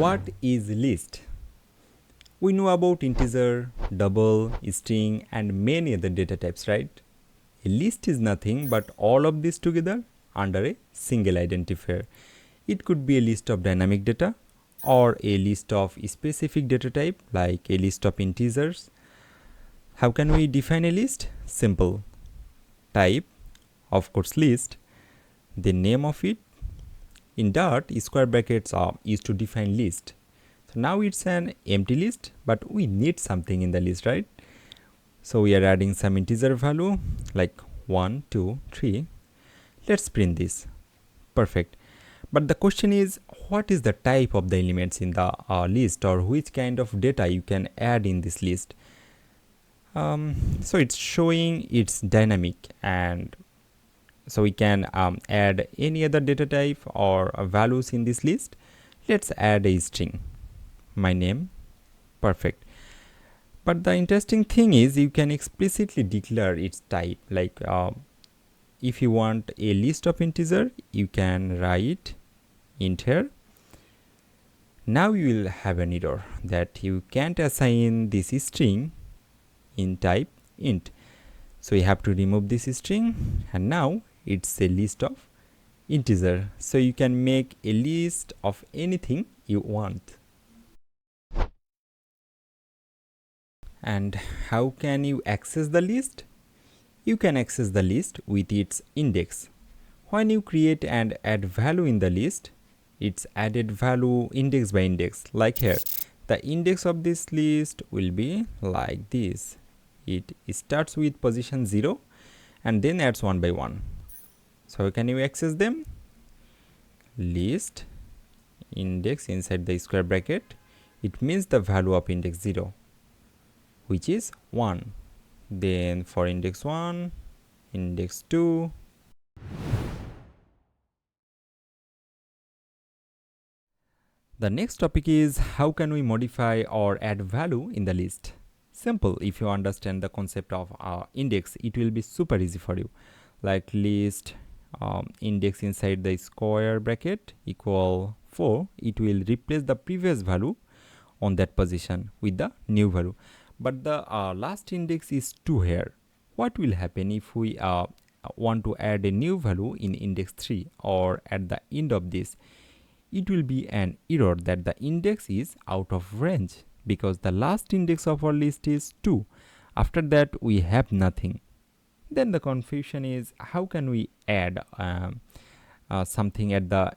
What is list? We know about integer, double, string and many other data types, right? A list is nothing but all of these together under a single identifier. It could be a list of dynamic data or a list of specific data type like a list of integers. How can we define a list? Simple. Type, of course list, the name of it. In Dart, square brackets are used to define list. So now it's an empty list, but we need something in the list, right? So we are adding some integer value like 1, 2, 3. Let's print this. Perfect. But the question is, what is the type of the elements in the list, or which kind of data you can add in this list? So it's showing it's dynamic, and so we can add any other data type or values in this list. Let's add a string, my name. Perfect. But the interesting thing is you can explicitly declare its type, like if you want a list of integer, you can write int here. Now you will have an error that you can't assign this string in type int. So you have to remove this string, and now it's a list of integer. So you can make a list of anything you want. And how can you access the list? You can access the list with its index. When you create and add value in the list, it's added value index by index, like here. The index of this list will be like this. It starts with position 0 and then adds 1 by 1. So can you access them? List index inside the square bracket, it means the value of index 0, which is 1. Then for index 1, index 2. The next topic is how can we modify or add value in the list. Simple. If you understand the concept of index, it will be super easy for you. Like list index inside the square bracket equal 4, it will replace the previous value on that position with the new value. But the last index is 2 here. What will happen if we want to add a new value in index 3 or at the end of this? It will be an error that the index is out of range because the last index of our list is 2. After that we have nothing. Then the confusion is how can we add something at the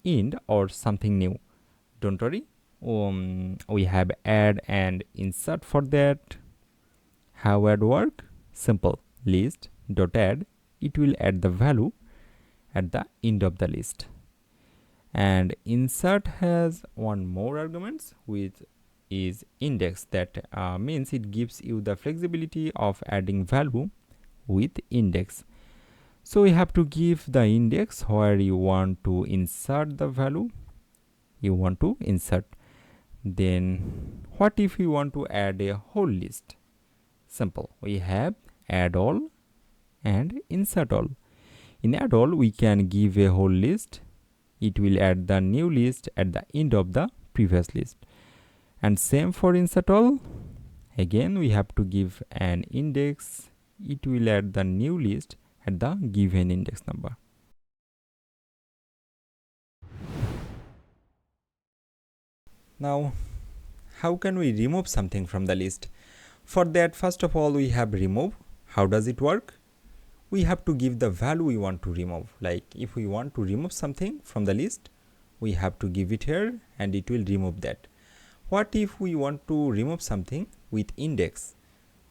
end or something new. Don't worry, we have add and insert for that. How add work? Simple. List dot add, it will add the value at the end of the list. And insert has one more arguments, which is index. That means it gives you the flexibility of adding value with index. So we have to give the index where you want to insert the value you want to insert. Then what if we want to add a whole list? Simple. We have add all and insert all. In add all we can give a whole list. It will add the new list at the end of the previous list. And same for insert all. Again we have to give an index. It will add the new list at the given index number. Now, how can we remove something from the list? For that, first of all, we have remove. How does it work? We have to give the value we want to remove. Like if we want to remove something from the list, we have to give it here and it will remove that. What if we want to remove something with index?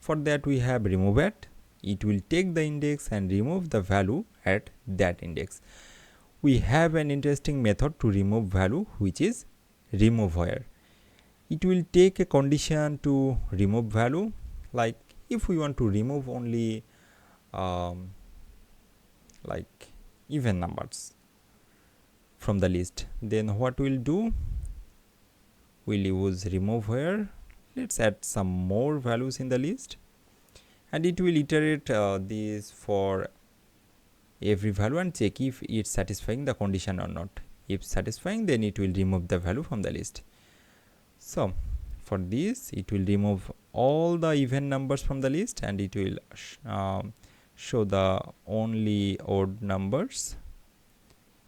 For that we have remove at. It will take the index and remove the value at that index. We have an interesting method to remove value, which is remove where. It will take a condition to remove value. Like if we want to remove only like even numbers from the list, then what we'll do, we'll use remove where. Let's add some more values in the list and it will iterate this for every value and check if it's satisfying the condition or not. If satisfying, then it will remove the value from the list. So for this, it will remove all the even numbers from the list, and it will show the only odd numbers.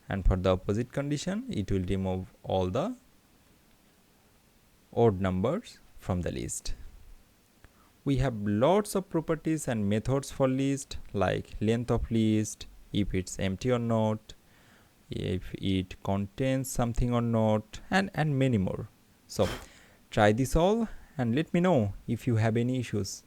And for the opposite condition, it will remove all the odd numbers from the list. We have lots of properties and methods for list, like length of list, if it's empty or not, if it contains something or not, and many more. So try this all and let me know if you have any issues.